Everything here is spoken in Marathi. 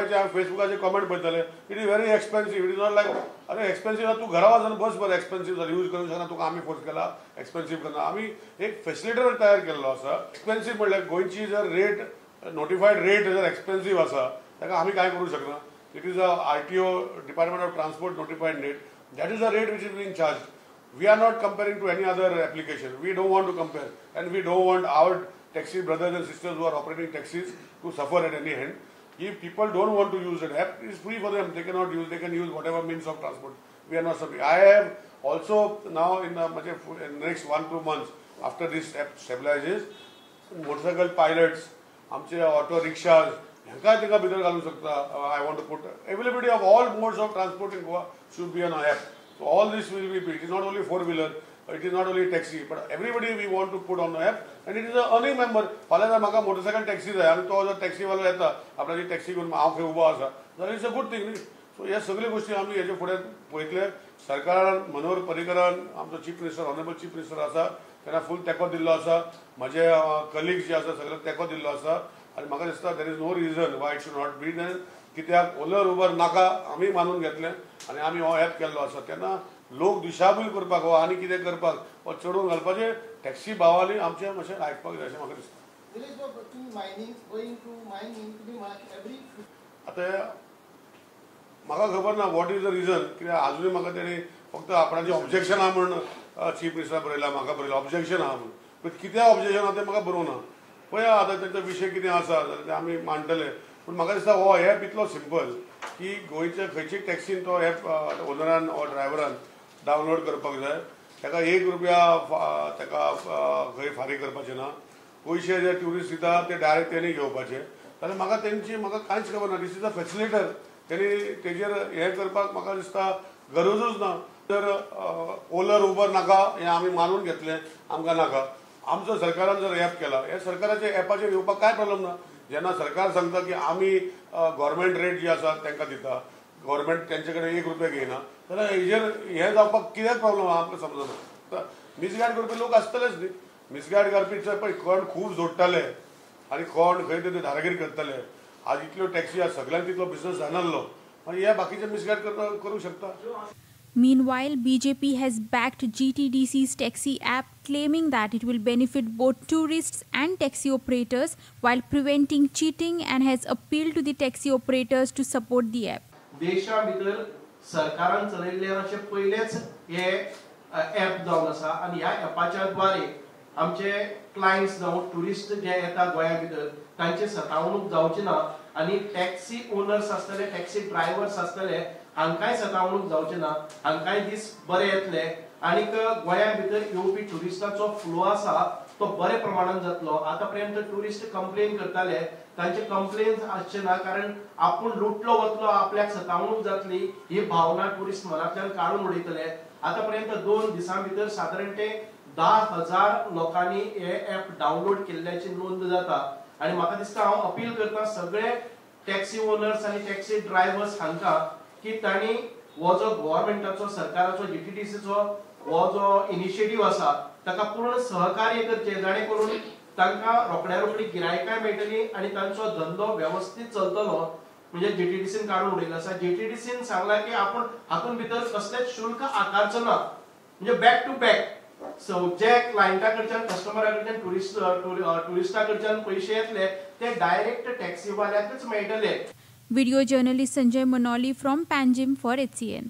फेसबुकाचे कमेंट पळयतले it is very expensive. It is not like अरे एक्सपेन्सिव तू घरा वचून बस बरं एक्सपेन्सिव जालें यूज करूंक शकना तुका आमी फोर्स केला एक्सपेन्सिव करना. आमी एक फॅसिलिटेटर तयार केल्लो आसा. एक्सपेन्सिव म्हणल्यार गोंयची जर रेट नोटिफायड रेट जर एक्सपेन्सिव आसा ताका आमी कांय करूंक शकना. It is a RTO department of transport नोटिफायड rate. That is the rate which is being charge. We are not comparing to any other application. We don't want to compare, and we don't want our taxi brothers and sisters who are operating taxis to suffer at any end. If people don't want to use the app, it's free for them. They cannot use. They can use whatever means of transport. We are not suffering. I have also now in the next 1-2 months after this app stabilizes, motorcycle pilots, आमचे auto rickshaws, ह्यांका तेका भितर घालूंक शकता. I want to put availability of all modes of transport in Goa should be on an app. So all this will be built. It is not only four-wheeler, it is not only taxi, but everybody we want to put on the app, and it is a earning member. फाल्यां जर म्हाका मोटरसायकल टॅक्सी जाय आनी तो जर टॅक्सीवालो येता आपल्याची टॅक्सी घेवन हांव खंय उबो आसा जाल्यार इट्स अ गुड थिंग न्ही. सो ह्या सगळ्यो गोश्टी आमी हेजे फुडें पळयतले. सरकारान मनोहर पर्रीकरान आमचो chief minister honourable chief minister आसा तेन्ना फूल तेंको दिल्लो आसा. म्हजे कलिग्स जे आसा सगळ्यांक तेंको दिल्लो आसा आनी म्हाका दिसता there is no reason why it should not be. कित्याक ओलर उबर नाका आमी मानून घेतलें आनी आमी हो एप केल्लो आसा. तेन्ना लोक दिशाभूल करपाक वा आनी कितें करपाक वा चडोवन घालपाचें टॅक्सी भावांनी आमचें मातशें आयकपाक जाय अशें म्हाका दिसता. आतां म्हाका खबर ना वॉट इज द रिजन. कित्याक आजुनूय म्हाका तेणी फक्त आपणाचें ऑब्जेक्शन आहा म्हूण चीफ मिनिस्टर बरयला म्हाका बरयला ऑब्जेक्शन आहा म्हूण. पूण कित्याक ऑब्जेक्शन आहा तें म्हाका बरोवंक ना. पळया आतां तेंचो विशय कितें आसा जाल्यार तें आमी मांडटले. पूण म्हाका दिसता हो एप इतलो सिंपल की गोंयच्या खंयची टॅक्सीन तो एप ओनरान वा ड्रायव्हरान डावनलोड करपाक जाय. ताका ₹1 ताका खंय फारीक करपाचें ना. पयशे जे ट्युरिस्ट दिता ते डायरेक्ट तेणी घेवपाचे. जाल्यार म्हाका तेंची म्हाका कांयच खबर ना. This is a facilitator. तेणी तेजेर हें करपाक म्हाका दिसता गरजूच ना. जर ओलर उबर नाका हें आमी मानून घेतलें आमकां नाका. आमचो सरकारान जर एप केला हे सरकाराच्या एपाचेर येवपाक कांय प्रॉब्लम ना. जेन्ना सरकार सांगता की आमी गव्हर्मेंट रेट जी आसा तांकां दिता गव्हर्मेंट तेंचे कडेन ₹1 घेयना जाल्यार हेजेर हें जावपाक कित्याक प्रॉब्लम आहा आमकां समजना. मिसगायड करपी लोक आसतलेच न्ही. मिसगायड करपी पळय कोण खूब जोडटाले आनी कोण खंय तरी धारागीर करताले. आज इतल्यो टॅक्सी आसा सगळ्यांक तितलो बिझनस जानासलो आनी हे बाकीचे मिसगायड करूंक शकता. Meanwhile, BJP has backed GTDC's taxi app, claiming that it will benefit both tourists and taxi operators while preventing cheating, and has appealed to the taxi operators to support the app. देशा भितर सरकारान चलयल्ले अशे पयलेच हे ॲप जावन आसा आनी ह्या ॲपाच्या द्वारे आमचे क्लायंट्स जावं टुरिस्ट जे येता गोंया भितर तांचे सतावणूक जावची ना आनी टॅक्सी ओनर्स आसतले टॅक्सी ड्रायव्हर्स आसतले हांकांय सतावणूक जावचे ना. हांकांय दीस बरे येतले आनीक गोंया भितर येवपी टुरिस्टाचो फ्लो आसा तो बरे प्रमाणात जातलो. आतां पर्यंत टुरिस्ट कंप्लेन करताले तांचे कंप्लेन आसचे ना कारण आपूण लुटलो वतलो आपल्याक सतावणूक जातली ही भावना टुरिस्ट मनांतल्यान काडून उडयतले. आतां पर्यंत 2 दिसां भितर सादारणते 10,000 लोकांनी हे ॲप डावनलोड केल्ल्याची नोंद जाता. आनी म्हाका दिसता हांव अपील करता सगळे टॅक्सी ओनर्स आनी टॅक्सी ड्रायव्हर्स हांकां की तांणी हो जो गव्हर्मेंटाचो सरकाराचो GTDCचो हो जो इनिशिएटीव आसा ताका पूर्ण सहकार्य करचे जाणे करून तांकां रोखड्या रोखडी गिरायकांय मेळटली आनी तांचो धंदो वेवस्थीत चलतलो. म्हणजे GTDCन काडून उडयल्लो आसा. GTDCन सांगला की आपूण हातून भितर कसलेच शुल्क आकारचो ना. म्हणजे बॅक टू बॅक जे क्लायंटा कडच्यान कस्टमरा कडच्यान टुरिस्टा कडच्यान पयशे येतले ते डायरेक्ट टॅक्सी वाल्याकच मेळटले. Video journalist Sanjay Manoli from Panjim for HCN.